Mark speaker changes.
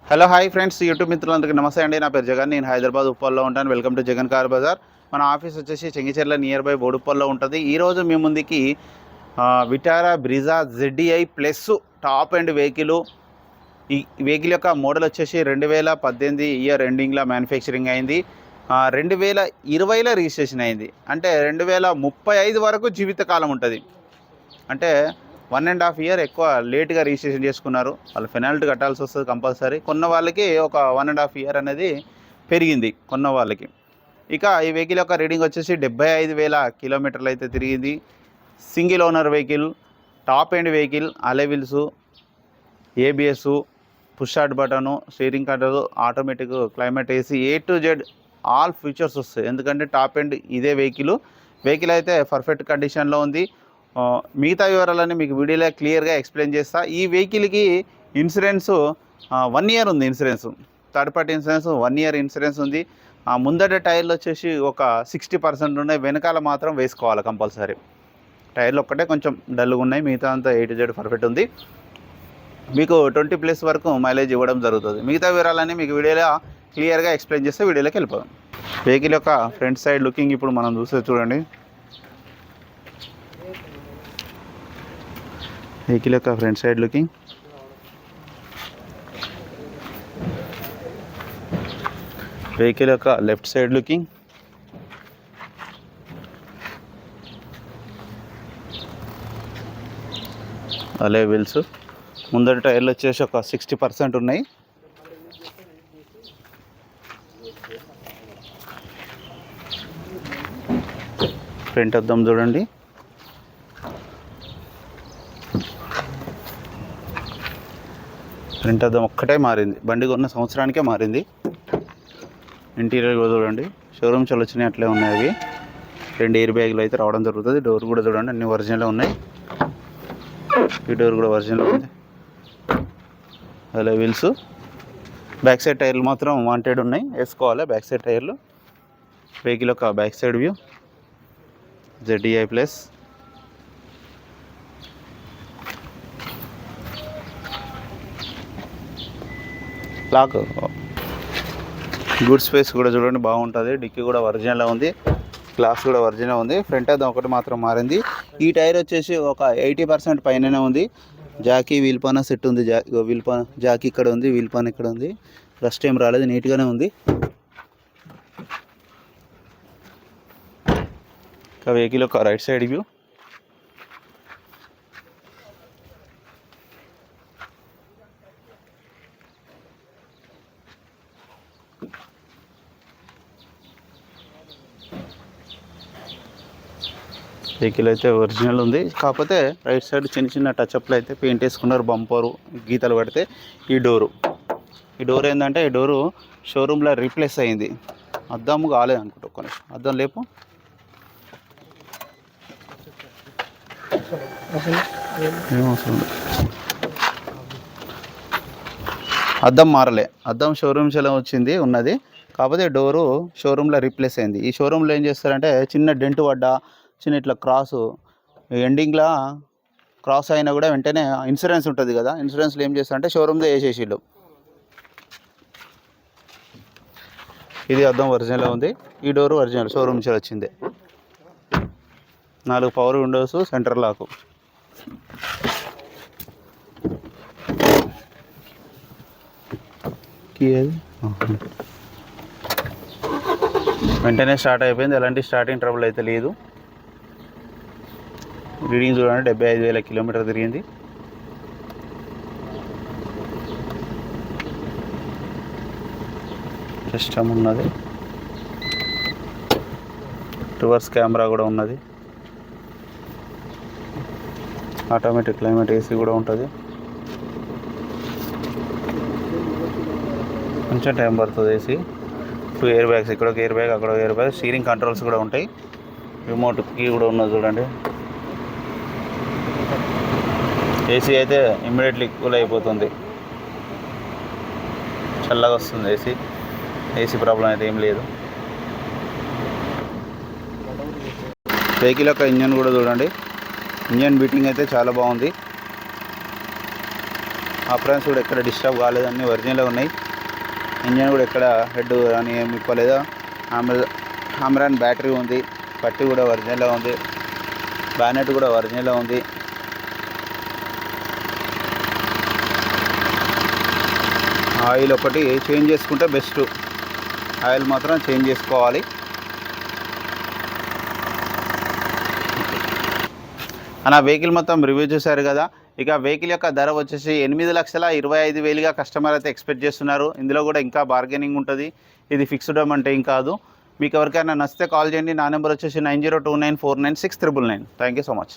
Speaker 1: Hello hi friends, YouTube మిత్రులందరికీ నమస్తే అండి. నా పేరు జగన్. నేను హైదరాబాద్ ఉప్పల్లో ఉంటాను. Welcome to Jagan car Bazar. మన ఆఫీస్ వచ్చేసి చెంగిచెర్ల నియర్ బై బోడుప్పల్లో ఉంటుంది. ఈరోజు మీ ముందుకి Vitara Brezza ZDI plus top and vehicle. ఈ వెహికల్ యొక్క మోడల్ వచ్చేసి 2018 ఇయర్ ఎండింగ్లో మ్యానుఫ్యాక్చరింగ్ అయింది. 2020లో రిజిస్ట్రేషన్ అయింది. అంటే 2035 వరకు జీవితకాలం ఉంటుంది. అంటే 1.5 ఇయర్ ఎక్కువ లేట్గా రిజిస్ట్రేషన్ చేసుకున్నారు. వాళ్ళు పెనాల్టీ కట్టాల్సి వస్తుంది కంపల్సరీ. కొన్న వాళ్ళకి ఒక 1.5 ఇయర్ అనేది పెరిగింది కొన్న వాళ్ళకి. ఇక ఈ వెహికల్ యొక్క రీడింగ్ వచ్చేసి 75,000 కిలోమీటర్లు అయితే తిరిగింది. Single owner vehicle, top end vehicle, అలెవిల్స్, ABS, push start button, steering control, automatic, climate AC, A to Z all features వస్తాయి. ఎందుకంటే టాప్ ఎండ్ ఇదే వెహికల్ అయితే పర్ఫెక్ట్ కండిషన్లో ఉంది. మిగతా వివరాలన్నీ మీకు వీడియోలో క్లియర్గా ఎక్స్ప్లెయిన్ చేస్తా. ఈ వెహికల్కి ఇన్సూరెన్స్ 1 ఇయర్ ఉంది. Insurance third party insurance 1 year insurance ఉంది. ముందట టైర్లు వచ్చేసి ఒక 60% ఉన్నాయి. వెనకాల మాత్రం వేసుకోవాలి కంపల్సరీ. టైర్లు ఒక్కటే కొంచెం డల్గా ఉన్నాయి, మిగతా అంతా A to Z పర్ఫెక్ట్ ఉంది. మీకు 20+ వరకు మైలేజ్ ఇవ్వడం జరుగుతుంది. మిగతా వివరాలన్నీ మీకు వీడియోలో క్లియర్గా ఎక్స్ప్లెయిన్ చేస్తే వీడియోలోకి వెళ్ళిపోదాం. వెహికల్ యొక్క ఫ్రంట్ సైడ్ లుకింగ్ ఇప్పుడు మనం చూస్తే చూడండి. వెహికల్ యొక్క ఫ్రంట్ సైడ్ లుకింగ్, వెహికల్ యొక్క లెఫ్ట్ సైడ్ లుకింగ్, అలే వీల్స్. ముందర టైర్లు వచ్చేసి ఒక 60% ఉన్నాయి. ఫ్రంట్ అద్దం చూడండి. ఫ్రంట్ అద్దం ఒక్కటే మారింది, బండి కొన్న సంవత్సరానికే మారింది. ఇంటీరియర్ కూడా చూడండి, షోరూమ్ చాలా వచ్చినాయి అట్లే ఉన్నాయి. అవి 2 ఎయిర్ బ్యాగులు అయితే రావడం జరుగుతుంది. డోర్ కూడా చూడండి, అన్ని ఒరిజినల్ ఉన్నాయి. ఈ డోర్ కూడా ఒరిజినల్ ఉంది. అలా వీల్స్, బ్యాక్ సైడ్ టైర్లు మాత్రం వాంటెడ్ ఉన్నాయి, వేసుకోవాలి బ్యాక్ సైడ్ టైర్లు. వెహికల్ యొక్క back side view, ZDI plus. Lock, good space కూడా చూడండి బాగుంటుంది. డిక్కీ కూడా ఒరిజినల్ ఉంది, గ్లాస్ కూడా ఒరిజినల్ ఉంది. ఫ్రంట్ అద్దం ఒకటి మాత్రం మారింది. ఈ టైర్ వచ్చేసి ఒక 80% పైననే ఉంది. జాకీ వీల్ పాన సెట్ ఉంది. జాకీ ఇక్కడ ఉంది, వీల్ పాన్ ఇక్కడ ఉంది. రస్ట్ ఏం రాలేదు, నీట్గానే ఉంది. ఇంకా వెహికల్ ఒక రైట్ సైడ్ వ్యూ, వెహికల్ అయితే ఒరిజినల్ ఉంది. కాకపోతే రైట్ సైడ్ చిన్న చిన్న టచ్అప్లు అయితే పెయింట్ వేసుకున్నారు. బంపరు గీతలు పడితే ఈ డోరు ఏంటంటే ఈ డోరు షోరూంలో రీప్లేస్ అయింది. అద్దం కాలేదు అనుకుంటా. ఒక్క నిమిషం, అద్దం లేపు. అద్దం మారలే, అద్దం షోరూమ్స్లో వచ్చింది ఉన్నది. కాకపోతే డోరు షోరూంలో రీప్లేస్ అయింది. ఈ షోరూంలో ఏం చేస్తారంటే చిన్న డెంట్ పడ్డా, చిన్న ఇట్లా క్రాసు ఎండింగ్లో క్రాస్ అయినా కూడా వెంటనే ఇన్సూరెన్స్ ఉంటుంది కదా, ఇన్సూరెన్స్లో ఏం చేస్తారంటే షోరూమ్లో వేసేసిళ్ళు. ఇది అద్దం ఒరిజినల్ ఉంది. ఈ డోరు ఒరిజినల్ షోరూమ్ నుంచి వచ్చింది. 4 పవర్ విండోస్, సెంటర్ లాకు. వెంటనే స్టార్ట్ అయిపోయింది, ఎలాంటి స్టార్టింగ్ ట్రబుల్ అయితే లేదు. రీడింగ్ చూడండి, 75,000 కిలోమీటర్ తిరిగింది. సిస్టమ్ ఉన్నది, రివర్స్ కెమెరా కూడా ఉన్నది, ఆటోమేటిక్ క్లైమేట్ AC కూడా ఉంటుంది. కొంచెం టైం పడుతుంది AC. 2 ఎయిర్ బ్యాగ్స్, ఇక్కడ ఒక ఎయిర్ బ్యాగ్, అక్కడ ఒక ఎయిర్ బ్యాగ్. స్టీరింగ్ కంట్రోల్స్ కూడా ఉంటాయి. రిమోట్ కీ కూడా ఉన్నది చూడండి. AC అయితే ఇమ్మీడియట్లీ కూల్ అయిపోతుంది, చల్లగా వస్తుంది. AC ప్రాబ్లం అయితే ఏం లేదు. వెహికల్ యొక్క ఇంజన్ కూడా చూడండి, ఇంజన్ బీటింగ్ అయితే చాలా బాగుంది. అప్రాన్స్ కూడా ఎక్కడ డిస్టర్బ్ కాలేదు, అన్నీ ఒరిజినల్గా ఉన్నాయి. ఇంజన్ కూడా ఎక్కడ హెడ్ అని ఏమి ఇప్పలేదు. అమ్రాన్ బ్యాటరీ ఉంది, పట్టి కూడా ఒరిజినల్గా ఉంది, బ్యానెట్ కూడా ఒరిజినల్గా ఉంది. ఆయిల్ ఒకటి చేంజ్ చేసుకుంటే బెస్ట్, ఆయిల్ మాత్రం చేంజ్ చేసుకోవాలి. నా వెహికల్ మొత్తం రివ్యూ చూశారు కదా. ఇక వెహికల్ యొక్క ధర వచ్చేసి 8,25,000గా కస్టమర్ అయితే ఎక్స్పెక్ట్ చేస్తున్నారు. ఇందులో కూడా ఇంకా బార్గెనింగ్ ఉంటుంది, ఇది ఫిక్స్డ్ అమౌంట్ ఏం కాదు. మీకు ఎవరికైనా నచ్చితే కాల్ చేయండి. నా నెంబర్ వచ్చేసి 9029496999. Thank you so much.